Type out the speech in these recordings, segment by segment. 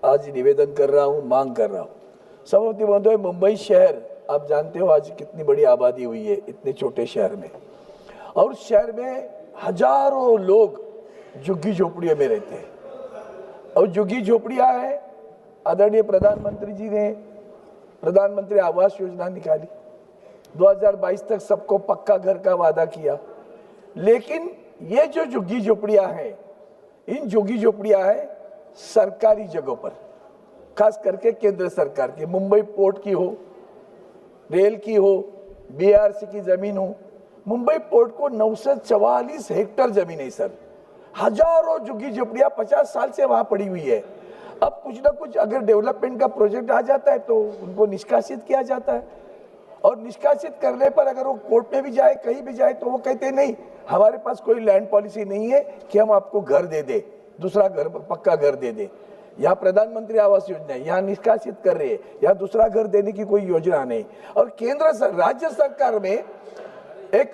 आज निवेदन कर रहा हूँ, मांग कर रहा हूँ। सभापति महोदय, मुंबई शहर आप जानते हो आज कितनी बड़ी आबादी हुई है इतने छोटे शहर में, और उस शहर में हजारों लोग झुग्गी झोपड़ियों में रहते हैं। और झुग्गी झोपड़ियाँ है, आदरणीय प्रधानमंत्री जी ने प्रधानमंत्री आवास योजना निकाली, 2022 तक सबको पक्का घर का वादा किया। लेकिन ये जो झुग्गी झोपड़ियाँ हैं, इन झुग्गी झोपड़ियाँ हैं सरकारी जगहों पर, खास करके केंद्र सरकार की, मुंबई पोर्ट की हो, रेल की हो, बीआरसी की जमीन हो। मुंबई पोर्ट को 944 हेक्टेयर जमीन है सर। हजारों झुग्गी झोपड़ियां 50 साल से वहां पड़ी हुई है। अब कुछ ना कुछ अगर डेवलपमेंट का प्रोजेक्ट आ जाता है तो उनको निष्कासित किया जाता है, और निष्कासित करने पर अगर वो कोर्ट में भी जाए, कहीं भी जाए, तो वो कहते हैं नहीं, हमारे पास कोई लैंड पॉलिसी नहीं है कि हम आपको घर दे दे, दूसरा घर, पक्का घर दे दे। यहाँ प्रधानमंत्री आवास योजना है, यहाँ निष्कासित कर रहे हैं, यहाँ दूसरा घर देने की कोई योजना नहीं। और राज्य सरकार में एक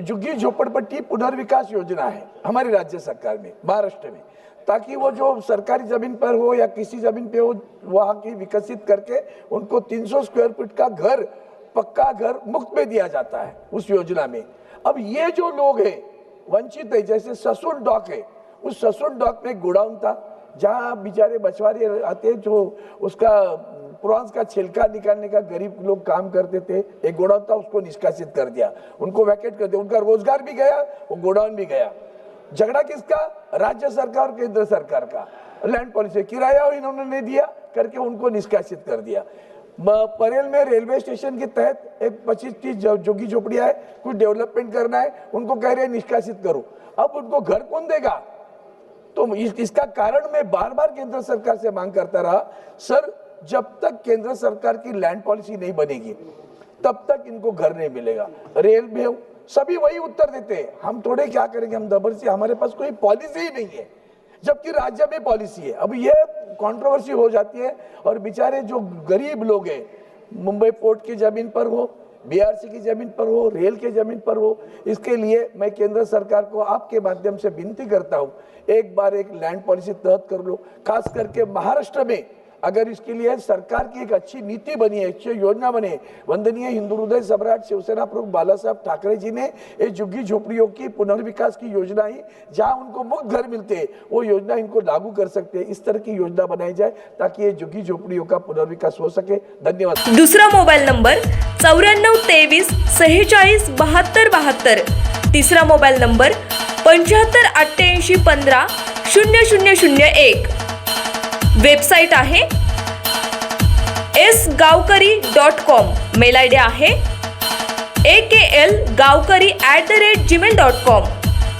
झुग्गी झोपड़पट्टी पुनर्विकास योजना है हमारी राज्य सरकार में, महाराष्ट्र में, ताकि वो जो सरकारी जमीन पर हो या किसी जमीन पे हो, वहाँ की विकसित करके उनको 300 स्क्वायर फीट का घर, पक्का घर मुफ्त में दिया जाता है उस योजना में। अब ये जो लोग हैं वंचित है, जैसे ससुर डॉक है, उस ससुर डॉक में गोडाउन था जहाँ बेचारे मछुआरे आते, जो उसका प्रॉन्स का छिलका निकालने का गरीब लोग काम करते थे, एक गोडाउन था, उसको निष्कासित कर दिया, उनको वैकेट कर दिया, उनका रोजगार भी गया, वो गोडाउन भी गया। झगड़ा किसका? राज्य सरकार और केंद्र सरकार का। लैंड पॉलिसी किराया इन्होंने नहीं दिया करके उनको निष्कासित कर दिया। परेल में रेलवे स्टेशन के तहत एक 25-30 झुग्गी झोपड़ियां है, कुछ डेवलपमेंट करना है, उनको कह रहे हैं निष्कासित करो। अब उनको घर कौन देगा? तो इसका कारण मैं बार बार केंद्र सरकार से मांग करता रहा, सर जब तक केंद्र सरकार की लैंड पॉलिसी नहीं बनेगी तब तक इनको घर नहीं मिलेगा। रेल में सभी वही उत्तर देते हैं, हम थोड़े क्या करेंगे, हम दबर से, हमारे पास कोई पॉलिसी ही नहीं है, जबकि राज्य में पॉलिसी है। अब ये कंट्रोवर्सी हो जाती है, और बेचारे जो गरीब लोग हैं, मुंबई पोर्ट की जमीन पर हो, बीआरसी की जमीन पर हो, रेल के जमीन पर हो, इसके लिए मैं केंद्र सरकार को आपके माध्यम से विनती करता हूं, एक बार एक लैंड पॉलिसी तहत कर लो। खास करके महाराष्ट्र में अगर इसके लिए सरकार की एक अच्छी नीति बनी है, अच्छी योजना बने, वंदनीय हिंदू हृदय सम्राट शिवसेना प्रमुख बाला साहब ठाकरे जी ने ये झुग्गी झोपड़ियों की पुनर्विकास की योजना ही, जहां उनको मुफ्त घर मिलते हैं, वो योजना इनको लागू कर सकते हैं। इस तरह की योजना बनाई जाए ताकि ये झुग्गी झोपड़ियों का पुनर्विकास हो सके। धन्यवाद। दूसरा मोबाईल नंबर 94 23 46 72 72। तीसरा मोबाईल नंबर 75 88 15 0001। वेबसाईट आहे sgavkari.com। मेल आयडी आहे aklgavkari@gmail.com।